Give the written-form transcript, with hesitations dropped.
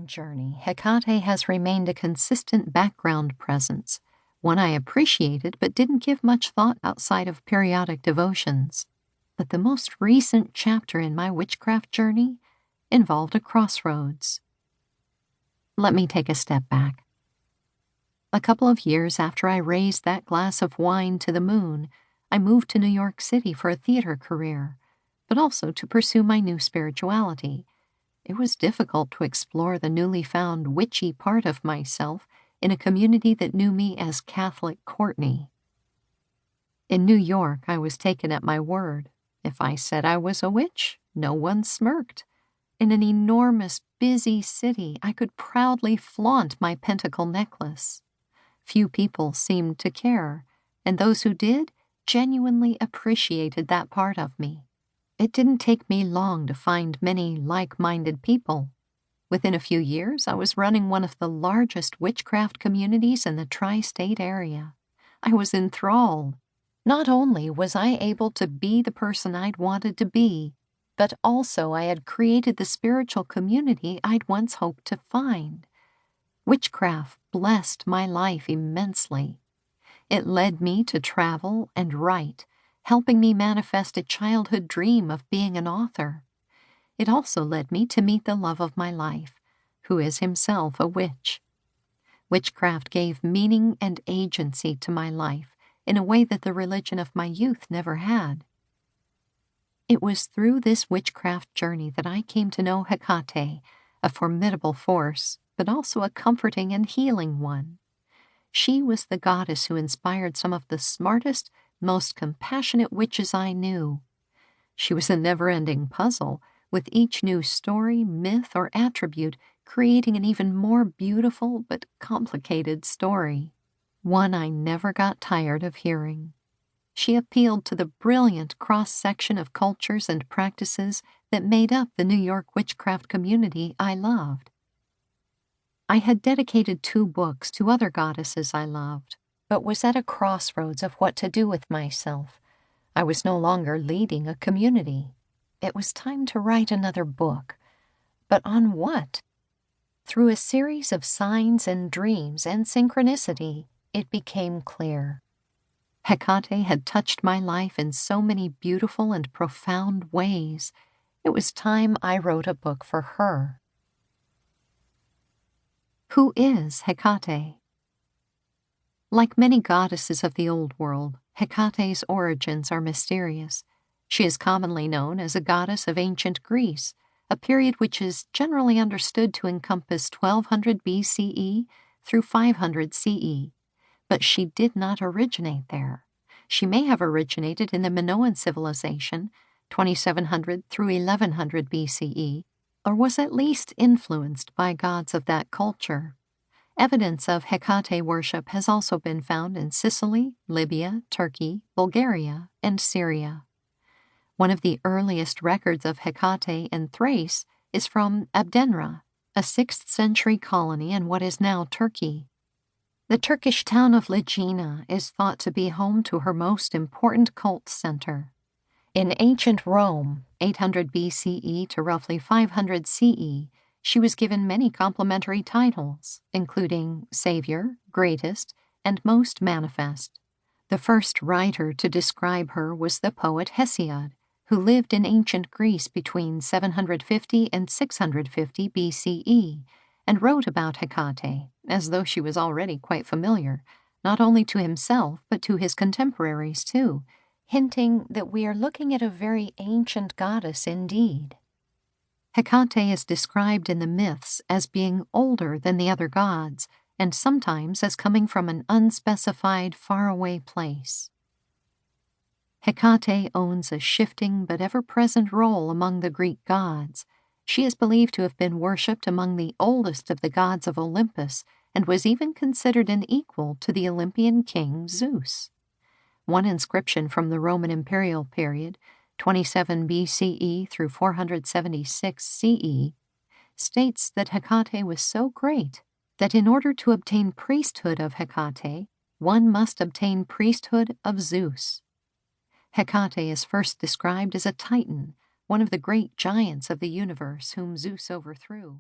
long journey, Hekate has remained a consistent background presence, one I appreciated but didn't give much thought outside of periodic devotions. But the most recent chapter in my witchcraft journey involved a crossroads. Let me take a step back. A couple of years after I raised that glass of wine to the moon, I moved to New York City for a theater career, but also to pursue my new spirituality. It was difficult to explore the newly found witchy part of myself in a community that knew me as Catholic Courtney. In New York, I was taken at my word. If I said I was a witch, no one smirked. In an enormous, busy city, I could proudly flaunt my pentacle necklace. Few people seemed to care, and those who did genuinely appreciated that part of me. It didn't take me long to find many like-minded people. Within a few years, I was running one of the largest witchcraft communities in the tri-state area. I was enthralled. Not only was I able to be the person I'd wanted to be, but also I had created the spiritual community I'd once hoped to find. Witchcraft blessed my life immensely. It led me to travel and write, helping me manifest a childhood dream of being an author. It also led me to meet the love of my life, who is himself a witch. Witchcraft gave meaning and agency to my life in a way that the religion of my youth never had. It was through this witchcraft journey that I came to know Hekate, a formidable force, but also a comforting and healing one. She was the goddess who inspired some of the smartest, most compassionate witches I knew. She was a never-ending puzzle, with each new story, myth, or attribute creating an even more beautiful but complicated story, one I never got tired of hearing. She appealed to the brilliant cross-section of cultures and practices that made up the New York witchcraft community I loved. I had dedicated 2 books to other goddesses I loved, but was at a crossroads of what to do with myself. I was no longer leading a community. It was time to write another book. But on what? Through a series of signs and dreams and synchronicity, it became clear. Hekate had touched my life in so many beautiful and profound ways. It was time I wrote a book for her. Who is Hekate? Like many goddesses of the old world, Hekate's origins are mysterious. She is commonly known as a goddess of ancient Greece, a period which is generally understood to encompass 1200 BCE through 500 CE. But she did not originate there. She may have originated in the Minoan civilization, 2700 through 1100 BCE, or was at least influenced by gods of that culture. Evidence of Hekate worship has also been found in Sicily, Libya, Turkey, Bulgaria, and Syria. One of the earliest records of Hekate in Thrace is from Abdenra, a 6th century colony in what is now Turkey. The Turkish town of Legina is thought to be home to her most important cult center. In ancient Rome, 800 BCE to roughly 500 CE, she was given many complimentary titles, including Savior, Greatest, and Most Manifest. The first writer to describe her was the poet Hesiod, who lived in ancient Greece between 750 and 650 BCE, and wrote about Hekate, as though she was already quite familiar, not only to himself but to his contemporaries too, hinting that we are looking at a very ancient goddess indeed. Hekate is described in the myths as being older than the other gods, and sometimes as coming from an unspecified, faraway place. Hekate owns a shifting but ever-present role among the Greek gods. She is believed to have been worshipped among the oldest of the gods of Olympus, and was even considered an equal to the Olympian king Zeus. One inscription from the Roman imperial period, 27 BCE through 476 CE, states that Hekate was so great that in order to obtain priesthood of Hekate, one must obtain priesthood of Zeus. Hekate is first described as a Titan, one of the great giants of the universe whom Zeus overthrew.